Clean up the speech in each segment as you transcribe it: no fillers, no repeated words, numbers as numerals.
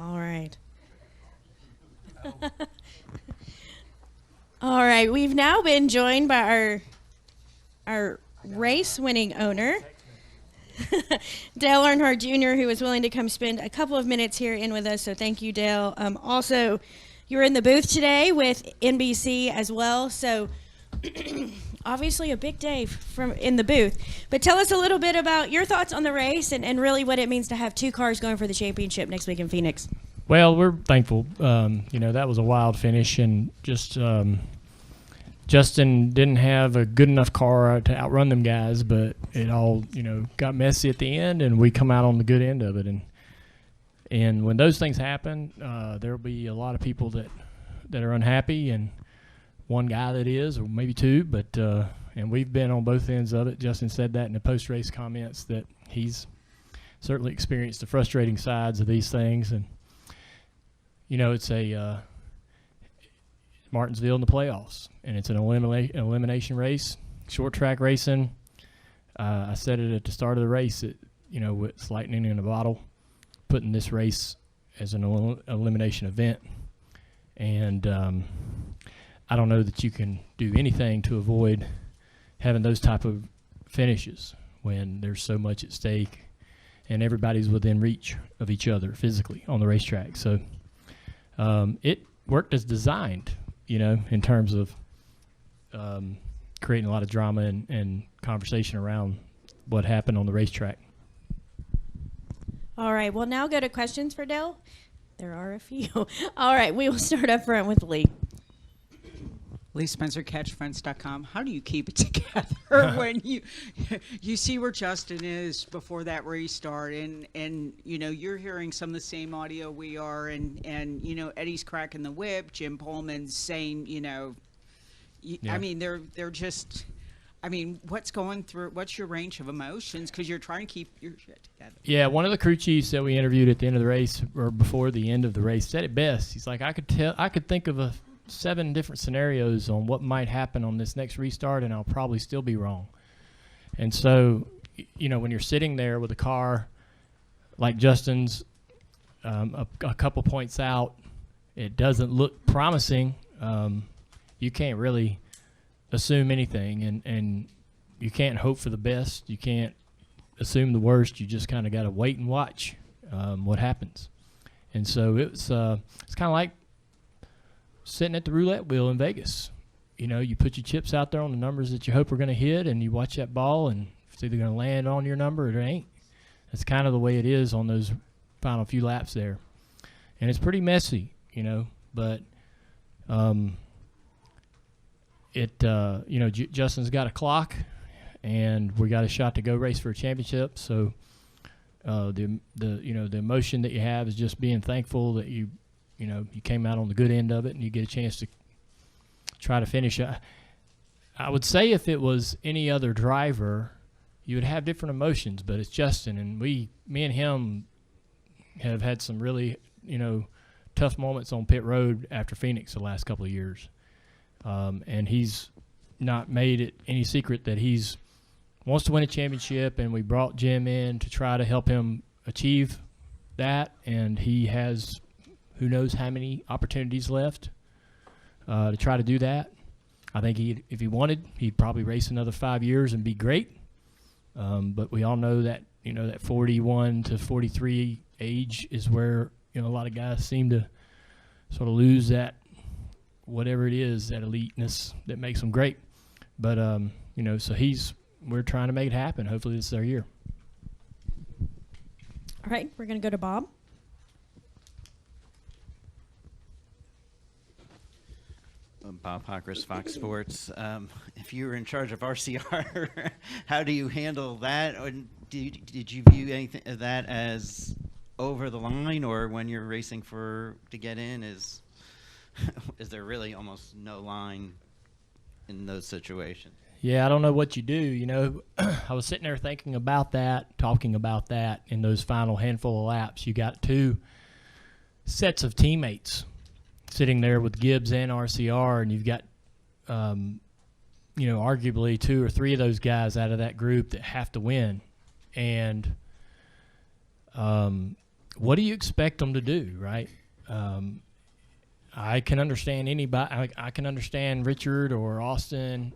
All right. All right. We've now been joined by our race-winning owner, Dale Earnhardt Jr., who was willing to come spend a couple of minutes here in with us. So thank you, Dale. Also, you're in the booth today with NBC as well. So obviously a big day from in the booth. But tell us a little bit about your thoughts on the race and really what it means to have two cars going for the championship next week in Phoenix. Well, we're thankful. That was a wild finish, and just Justin didn't have a good enough car to outrun them guys, but it all, got messy at the end, and we come out on the good end of it. And when those things happen, there'll be a lot of people that are unhappy, and one guy that is, or maybe two, but and we've been on both ends of it. Justin said that in the post-race comments that he's certainly experienced the frustrating sides of these things, and it's a Martinsville in the playoffs, and it's an elimination race, short track racing. I said it at the start of the race, it's lightning in a bottle, putting this race as an elimination event. And I don't know that you can do anything to avoid having those type of finishes when there's so much at stake and everybody's within reach of each other physically on the racetrack. So it worked as designed, in terms of creating a lot of drama and conversation around what happened on the racetrack. All right, we'll now go to questions for Dale. There are a few. All right, we will start up front with Lee. Lee Spencer, catchfriends.com. How do you keep it together when you see where Justin is before that restart, and you're hearing some of the same audio we are, and Eddie's cracking the whip, Jim Pullman's saying, Yeah. I mean, they're just, what's your range of emotions, because you're trying to keep your shit together. Yeah, one of the crew chiefs that we interviewed at the end of the race, or before the end of the race, said it best. He's like, I could think of 7 different scenarios on what might happen on this next restart, and I'll probably still be wrong. And so, when you're sitting there with a car like Justin's, a couple points out, it doesn't look promising. You can't really assume anything, and you can't hope for the best. You can't assume the worst. You just kind of got to wait and watch what happens. And so it's kind of like sitting at the roulette wheel in Vegas. You put your chips out there on the numbers that you hope are going to hit, and you watch that ball, and it's either going to land on your number or it ain't. That's kind of the way it is on those final few laps there. And it's pretty messy, but Justin's got a clock, and we got a shot to go race for a championship. So the emotion that you have is just being thankful that you came out on the good end of it, and you get a chance to try to finish. I would say if it was any other driver, you would have different emotions, but it's Justin, and me and him have had some really, tough moments on pit road after Phoenix the last couple of years. And he's not made it any secret that he's wants to win a championship, and we brought Jim in to try to help him achieve that, and he has who knows how many opportunities left to try to do that. I think if he wanted, he'd probably race another 5 years and be great. But we all know that, that 41 to 43 age is where, a lot of guys seem to sort of lose that, whatever it is, that eliteness that makes them great. But, so we're trying to make it happen. Hopefully this is our year. All right, we're going to go to Bob. Bob Hockris, Fox Sports. If you were in charge of RCR, how do you handle that? Or did you view anything of that as over the line, or when you're racing to get in, is there really almost no line in those situations? Yeah, I don't know what you do. I was sitting there thinking about that, talking about that in those final handful of laps. You got 2 sets of teammates sitting there with Gibbs and RCR, and you've got, arguably 2 or 3 of those guys out of that group that have to win. And what do you expect them to do, right? I can understand anybody. I can understand Richard or Austin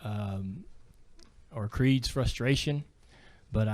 or Creed's frustration, but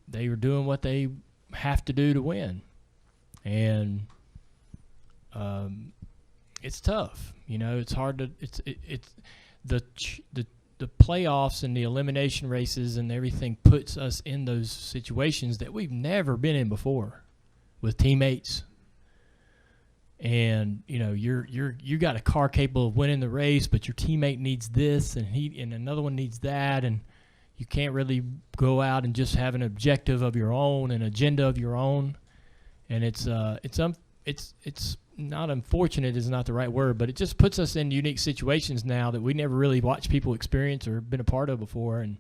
they were doing what they have to do to win, and it's tough. It's hard to. It's the playoffs and the elimination races and everything puts us in those situations that we've never been in before with teammates. And you got a car capable of winning the race, but your teammate needs this and another one needs that, and you can't really go out and just have an objective of your own, an agenda of your own. And it's not unfortunate is not the right word, but it just puts us in unique situations now that we never really watched people experience or been a part of before. And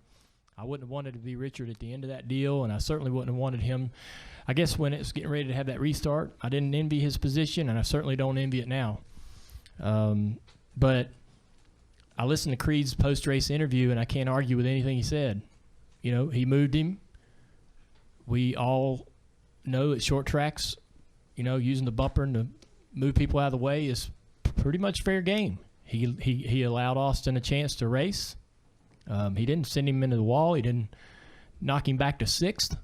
I wouldn't have wanted to be Richard at the end of that deal, and I certainly wouldn't have wanted him. I guess when it's getting ready to have that restart, I didn't envy his position, and I certainly don't envy it now. But I listened to Creed's post-race interview, and I can't argue with anything he said. He moved him. We all know at short tracks, using the bumper and to move people out of the way is pretty much fair game. He allowed Austin a chance to race. He didn't send him into the wall. He didn't knock him back to sixth.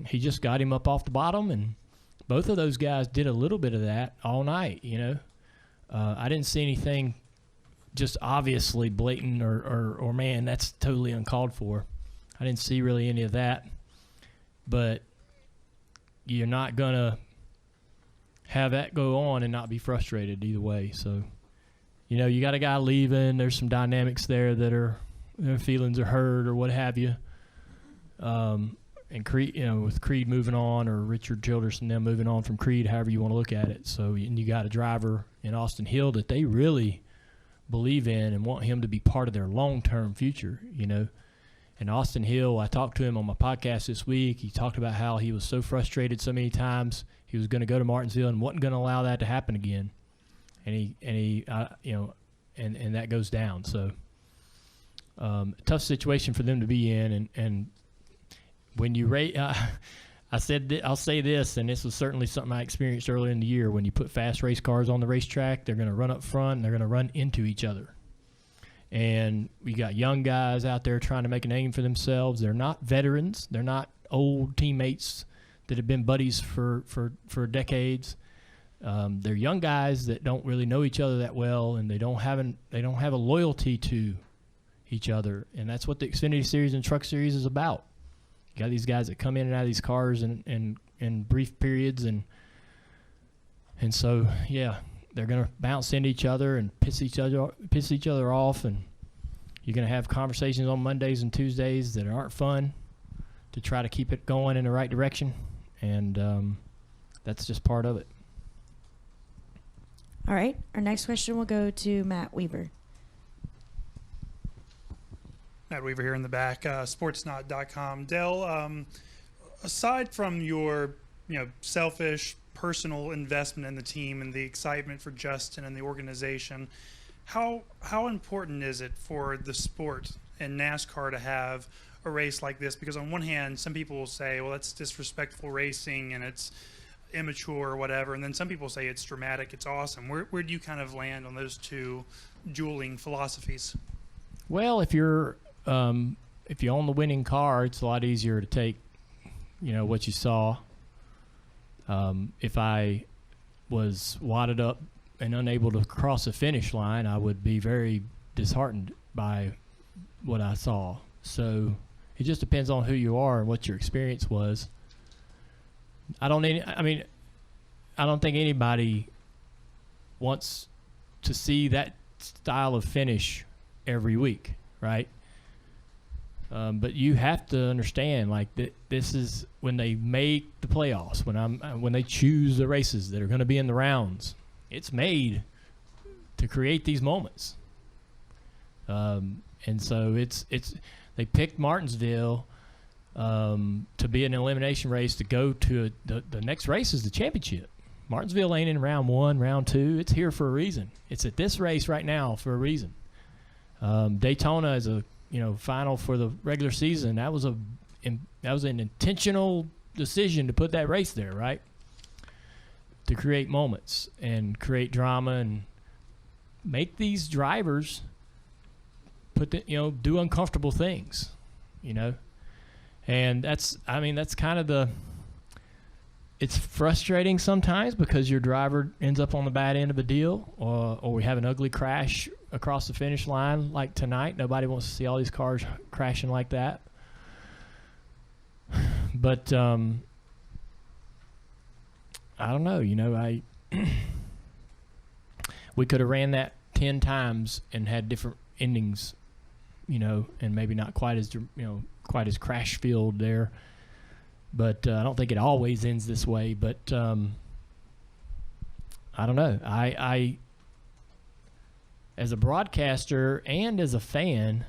He just got him up off the bottom, and both of those guys did a little bit of that all night. I didn't see anything just obviously blatant or man, that's totally uncalled for. I didn't see really any of that, but you're not gonna have that go on and not be frustrated either way. So, you got a guy leaving. There's some dynamics there that their feelings are hurt or what have you. And Creed, with Creed moving on or Richard Childress and them moving on from Creed, however you want to look at it. So, and you got a driver in Austin Hill that they really believe in and want him to be part of their long-term future, And Austin Hill, I talked to him on my podcast this week. He talked about how he was so frustrated so many times. He was going to go to Martinsville and wasn't going to allow that to happen again. And that goes down. So, tough situation for them to be in. And when you rate, I'll say this, and this was certainly something I experienced earlier in the year. When you put fast race cars on the racetrack, they're going to run up front and they're going to run into each other. And we got young guys out there trying to make a name for themselves. They're not veterans. They're not old teammates that have been buddies for decades. They're young guys that don't really know each other that well, and they don't have a loyalty to each other. And that's what the Xfinity Series and Truck Series is about. You got these guys that come in and out of these cars in brief periods, and so they're going to bounce into each other and piss each other off, and you're going to have conversations on Mondays and Tuesdays that aren't fun to try to keep it going in the right direction, and that's just part of it. All right, our next question will go to Matt Weaver. Matt Weaver here in the back, sportsnot.com. Dale, aside from your selfish personal investment in the team and the excitement for Justin and the organization, how important is it for the sport and NASCAR to have a race like this? Because on one hand, some people will say, well, that's disrespectful racing and it's immature or whatever, and then some people say it's dramatic, it's awesome. Where do you kind of land on those two dueling philosophies? Well, if you own the winning car, it's a lot easier to take what you saw. If I was wadded up and unable to cross the finish line, I would be very disheartened by what I saw. So it just depends on who you are and what your experience was. I don't think anybody wants to see that style of finish every week, right? But you have to understand, this is when they make the playoffs, when they choose the races that are going to be in the rounds. It's made to create these moments, and so they picked Martinsville to be an elimination race to go to the next race is the championship. Martinsville ain't in round 1, round 2. It's here for a reason. It's at this race right now for a reason. Daytona is a final for the regular season. That was an intentional decision to put that race there, right? To create moments and create drama and make these drivers do uncomfortable things, and that's kind of it's frustrating sometimes because your driver ends up on the bad end of a deal, or we have an ugly crash across the finish line like tonight. Nobody wants to see all these cars crashing like that. But I don't know. We could have ran that 10 times and had different endings, and maybe not quite as crash filled there. But I don't think it always ends this way. But I don't know. I as a broadcaster and as a fan,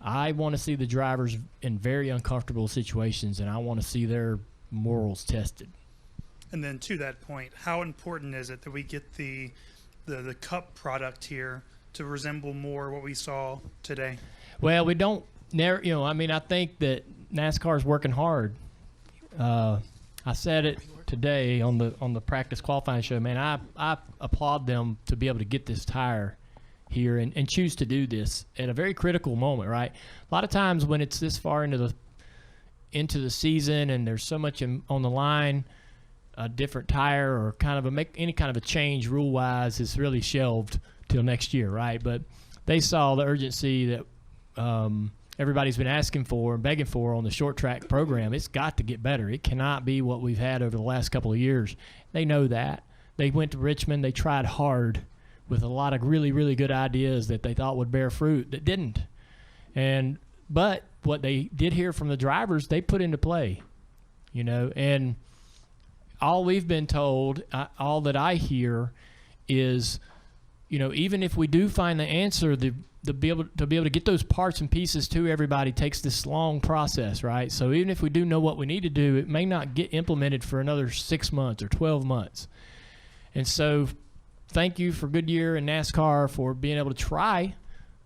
I want to see the drivers in very uncomfortable situations, and I want to see their morals tested. And then to that point, how important is it that we get the cup product here to resemble more what we saw today? Well, we don't. I think that NASCAR is working hard. I said it today on the practice qualifying show. Man, I applaud them to be able to get this tire here and choose to do this at a very critical moment, right? A lot of times when it's this far into the season and there's so much on the line, a different tire or any kind of a change rule-wise is really shelved till next year, right? But they saw the urgency that everybody's been asking for and begging for on the short track program. It's got to get better. It cannot be what we've had over the last couple of years. They know that. They went to Richmond. They tried hard with a lot of really, really good ideas that they thought would bear fruit that didn't. But what they did hear from the drivers, they put into play, and all we've been told, all that I hear is, even if we do find the answer, to be able to get those parts and pieces to everybody takes this long process, right? So even if we do know what we need to do, it may not get implemented for another 6 months or 12 months. And so thank you for Goodyear and NASCAR for being able to try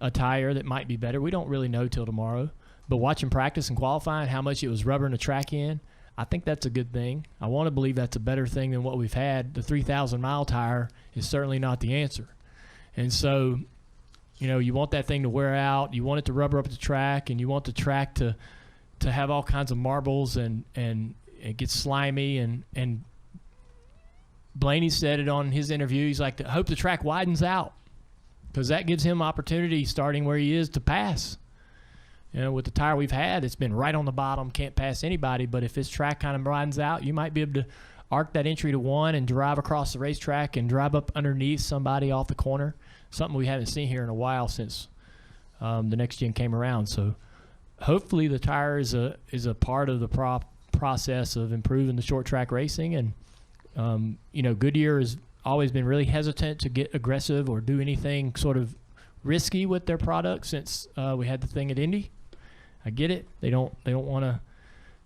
a tire that might be better. We don't really know till tomorrow. But watching practice and qualifying, how much it was rubbering the track in, I think that's a good thing. I want to believe that's a better thing than what we've had. The 3,000-mile tire is certainly not the answer. And so, you want that thing to wear out. You want it to rubber up the track, and you want the track to have all kinds of marbles and it gets slimy. And Blaney said it on his interview. He's like, I hope the track widens out because that gives him opportunity starting where he is to pass. With the tire we've had, it's been right on the bottom, can't pass anybody. But if this track kind of widens out, you might be able to arc that entry to one and drive across the racetrack and drive up underneath somebody off the corner, something we haven't seen here in a while since the next gen came around. So hopefully the tire is a part of the process of improving the short track racing. And, Goodyear has always been really hesitant to get aggressive or do anything sort of risky with their product since we had the thing at Indy. I get it. They don't want to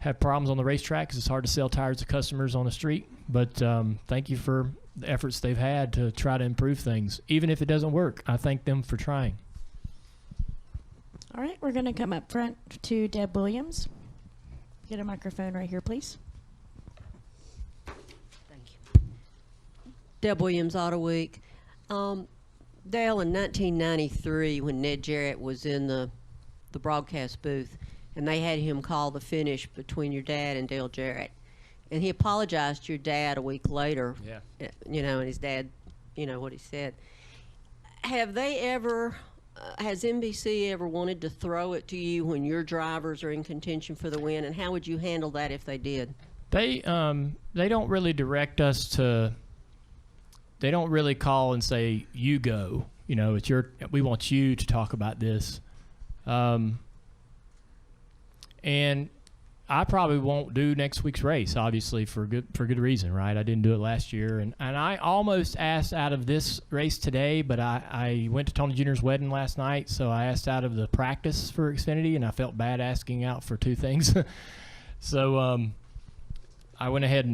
have problems on the racetrack because it's hard to sell tires to customers on the street. But thank you for the efforts they've had to try to improve things. Even if it doesn't work, I thank them for trying. All right, we're going to come up front to Deb Williams. Get a microphone right here, please. Thank you. Deb Williams, Auto Week. Dale, in 1993, when Ned Jarrett was in the broadcast booth, and they had him call the finish between your dad and Dale Jarrett, and he apologized to your dad a week later. Yeah. And his dad, what he said. Have they ever, has NBC ever wanted to throw it to you when your drivers are in contention for the win, and how would you handle that if they did? They don't really direct us to. They don't really call and say, you go, we want you to talk about this. And I probably won't do next week's race, obviously, for good reason, right? I didn't do it last year. And I almost asked out of this race today, but I went to Tony Jr.'s wedding last night, so I asked out of the practice for Xfinity, and I felt bad asking out for two things. So I went ahead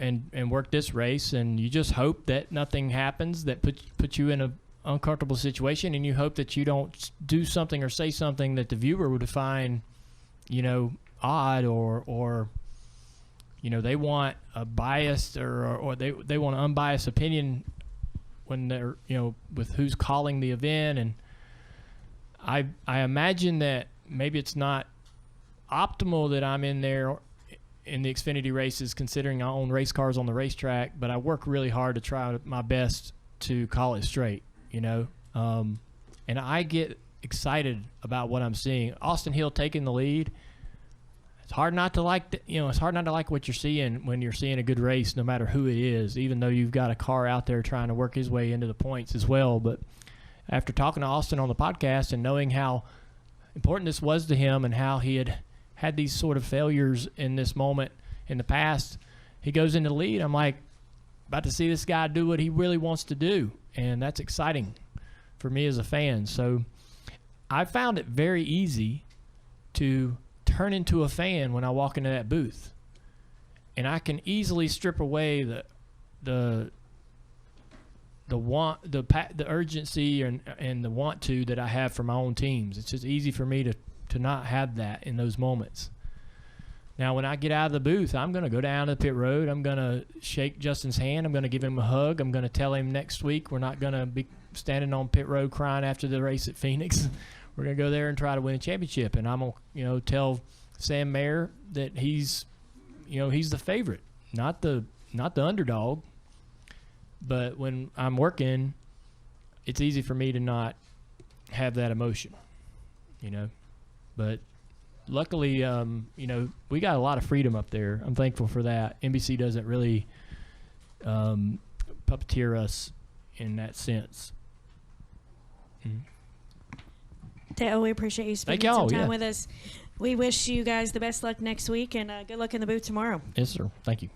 and worked this race, and you just hope that nothing happens that puts you in an uncomfortable situation, and you hope that you don't do something or say something that the viewer would find, odd or you know, they want a biased or they want an unbiased opinion when they're, you know, with who's calling the event. And I imagine that maybe it's not optimal that I'm in there in the Xfinity races, considering I own race cars on the racetrack, but I work really hard to try my best to call it straight, you know. And I get excited about what I'm seeing. Austin Hill taking the lead. It's hard not to like, it's hard not to like what you're seeing when you're seeing a good race, no matter who it is, even though you've got a car out there trying to work his way into the points as well. But after talking to Austin on the podcast and knowing how important this was to him and how he had these sort of failures in this moment in the past, he goes into the lead. I'm like, about to see this guy do what he really wants to do, and that's exciting for me as a fan. So I found it very easy to turn into a fan when I walk into that booth, and I can easily strip away the urgency and the want to that I have for my own teams. It's just easy for me to not have that in those moments. Now, when I get out of the booth, I'm going to go down to the pit road. I'm going to shake Justin's hand. I'm going to give him a hug. I'm going to tell him next week we're not going to be standing on pit road crying after the race at Phoenix. We're going to go there and try to win a championship. And I'm going to, tell Sam Mayer that he's the favorite, not the underdog. But when I'm working, it's easy for me to not have that emotion, But luckily, we got a lot of freedom up there. I'm thankful for that. NBC doesn't really puppeteer us in that sense. Dale, we appreciate you spending Thank y'all, some time yeah. with us. We wish you guys the best luck next week, and good luck in the booth tomorrow. Yes, sir. Thank you.